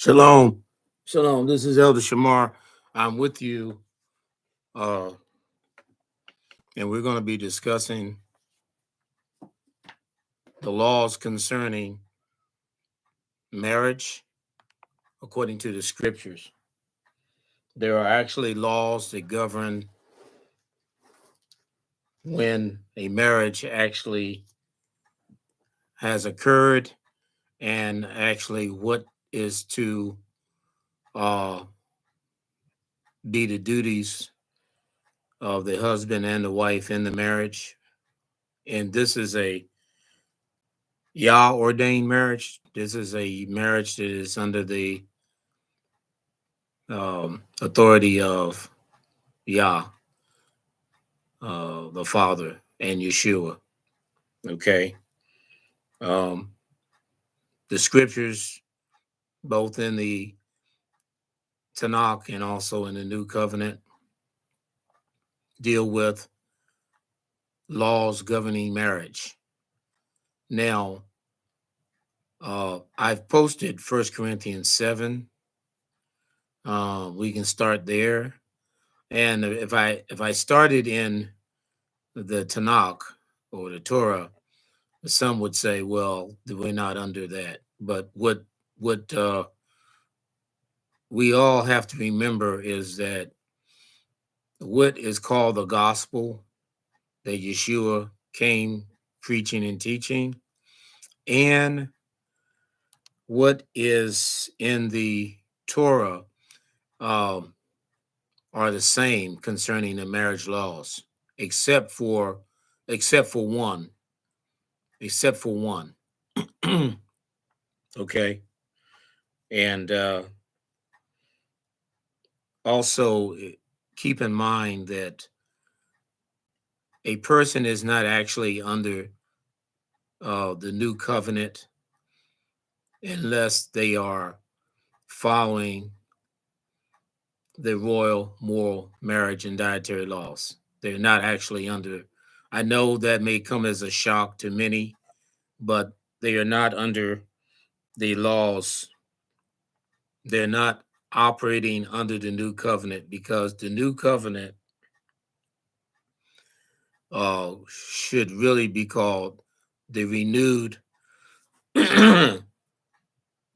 Shalom. Shalom. This is Elder Shamar. I'm with you, uh, and we're going to be discussing the laws concerning marriage according to the scriptures. There are actually laws that govern when a marriage actually has occurred and actually what is to uh, be the duties of the husband and the wife in the marriage. And this is a Yah ordained marriage. This is a marriage that is under the authority of Yah, the Father, and Yeshua. Okay. Um, the scriptures, both in the Tanakh and also in the New Covenant, deal with laws governing marriage. Now, I've posted 1 Corinthians 7. We can start there. And if I started in the Tanakh or the Torah, some would say, well, we're not under that. But what we all have to remember is that what is called the gospel that Yeshua came preaching and teaching, and what is in the Torah are the same concerning the marriage laws, except for one. Except for one. Okay. And also keep in mind that a person is not actually under the new covenant unless they are following the royal, moral, marriage, and dietary laws. They're not actually under. I know that may come as a shock to many, but they are not under the laws. They're not operating under the new covenant because the new covenant should really be called the renewed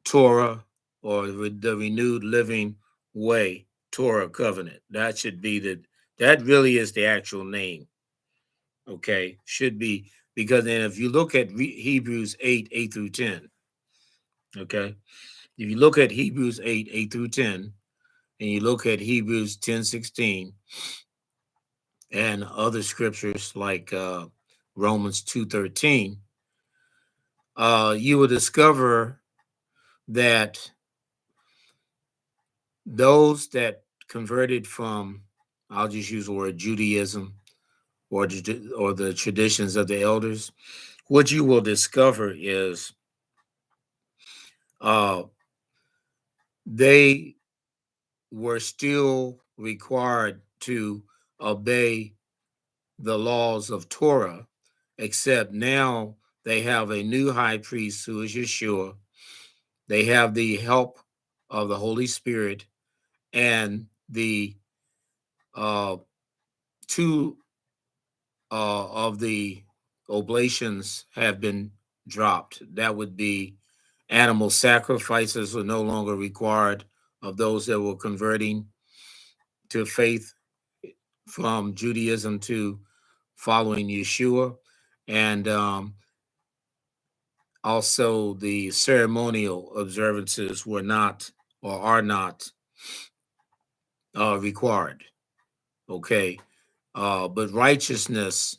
Torah or the renewed living way Torah covenant. That should be that really is the actual name. Okay, should be, because then if you look at Hebrews 8 through 10, okay, if you look at Hebrews 8 through 10, and you look at Hebrews 10:16 and other scriptures like Romans 2:13, you will discover that those that converted from, I'll just use the word Judaism or the traditions of the elders, what you will discover is they were still required to obey the laws of Torah, except now they have a new high priest who is Yeshua. They have the help of the Holy Spirit, and the two of the oblations have been dropped. That would be animal sacrifices are no longer required of those that were converting to faith from Judaism to following Yeshua. And also the ceremonial observances were not or are not required. Okay. But righteousness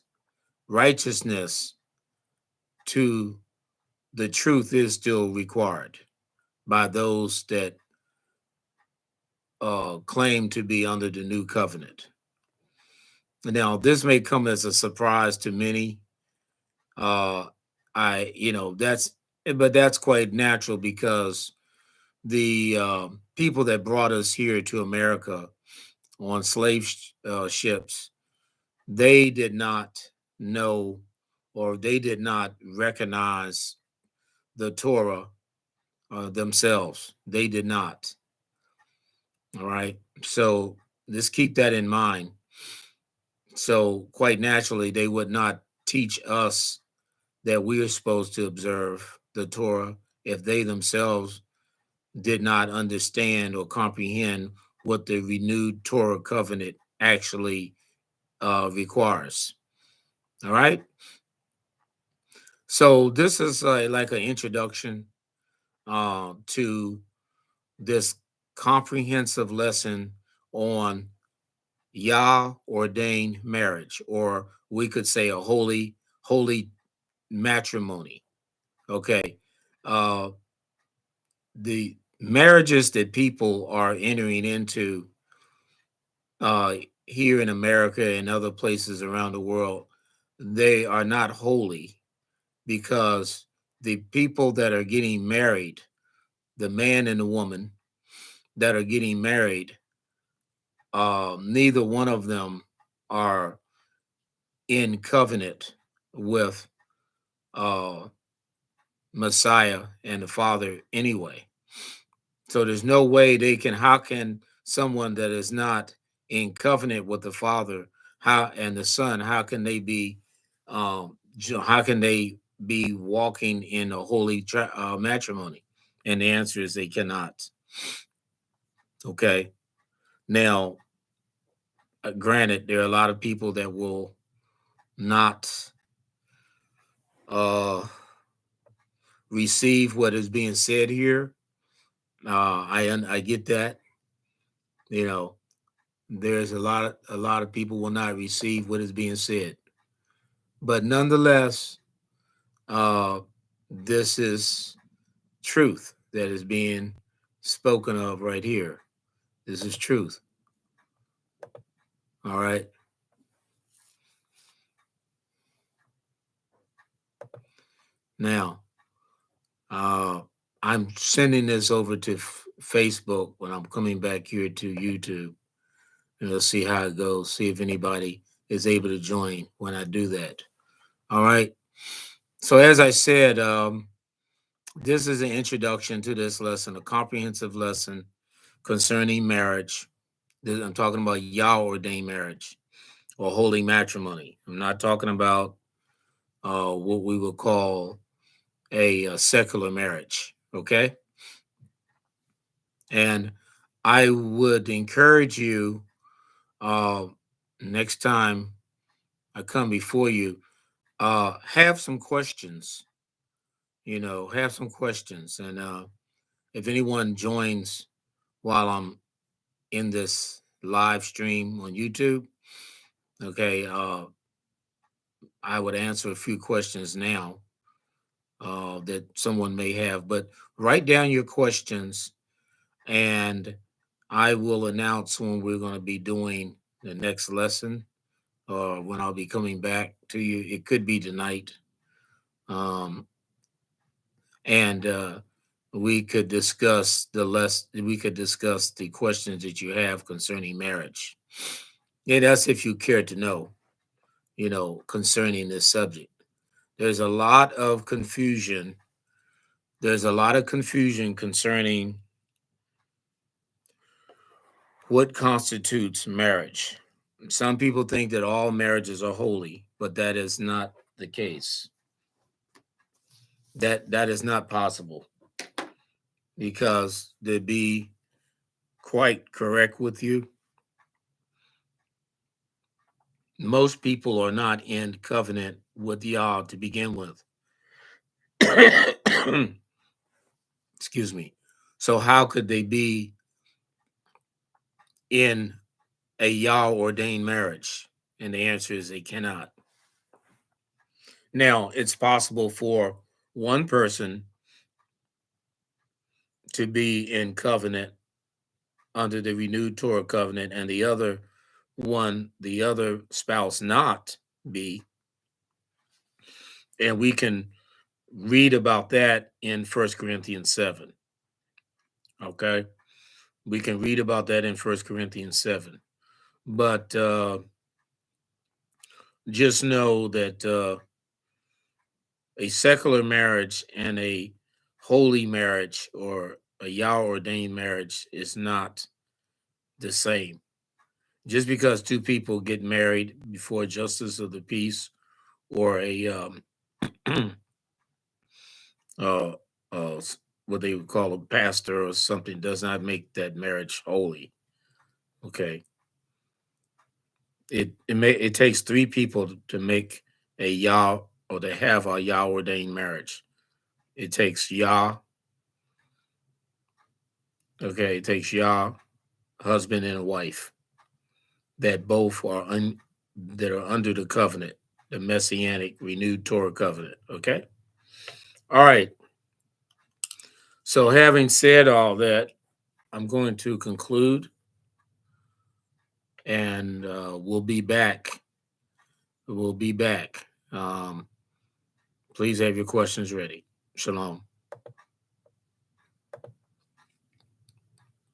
to the truth is still required by those that claim to be under the new covenant. Now, this may come as a surprise to many. That's quite natural because the people that brought us here to America on slave ships, they did not know or they did not recognize the Torah themselves. They did not. All right. So just keep that in mind. So quite naturally, they would not teach us that we are supposed to observe the Torah if they themselves did not understand or comprehend what the renewed Torah covenant actually requires. All right. So this is like an introduction to this comprehensive lesson on Yah ordained marriage, or we could say a holy matrimony. Okay. Uh, the marriages that people are entering into uh, here in America and other places around the world, they are not holy because the people that are getting married, the man and the woman that are getting married, neither one of them are in covenant with uh, Messiah and the Father anyway. So there's no way they can. How can someone that is not in covenant with the Father, how and the Son, how can they be? How can they be walking in a holy matrimony? And the answer is they cannot. Okay. Now, granted, there are a lot of people that will not uh, receive what is being said here. I get that. You know, there's a lot of people will not receive what is being said, but nonetheless, uh, this is truth that is being spoken of right here. This is truth. All right. Now, uh, I'm sending this over to Facebook when I'm coming back here to YouTube, and we'll see how it goes. See if anybody is able to join when I do that. All right. So as I said, this is an introduction to this lesson, a comprehensive lesson concerning marriage. I'm talking about Yah ordained marriage or holy matrimony. I'm not talking about what we would call a secular marriage. Okay. And I would encourage you uh, next time I come before you, have some questions. Have some questions. And if anyone joins while I'm in this live stream on YouTube, okay, I would answer a few questions now that someone may have. But write down your questions, and I will announce when we're going to be doing the next lesson or when I'll be coming back to you. It could be tonight. Um, and we could discuss we could discuss the questions that you have concerning marriage. Yeah, that's if you care to know, concerning this subject. There's a lot of confusion. There's a lot of confusion concerning what constitutes marriage. Some people think that all marriages are holy, but that is not the case. That is not possible because to be quite correct with you, most people are not in covenant with Yah to begin with. Excuse me. So how could they be in a Yah ordained marriage? And the answer is they cannot. Now, it's possible for one person to be in covenant under the renewed Torah covenant and the other spouse not be. And we can read about that in First Corinthians 7. Okay. We can read about that in First Corinthians 7. But just know that a secular marriage and a holy marriage or a Yah ordained marriage is not the same. Just because two people get married before justice of the peace or a uh, what they would call a pastor or something does not make that marriage holy. Okay, it takes three people to make a Yah or to have a Yah ordained marriage. It takes Yah. Okay, it takes Yah, husband and a wife that both that are under the covenant, the messianic renewed Torah covenant. Okay. All right. So having said all that, I'm going to conclude, and we'll be back. We'll be back. Please have your questions ready. Shalom.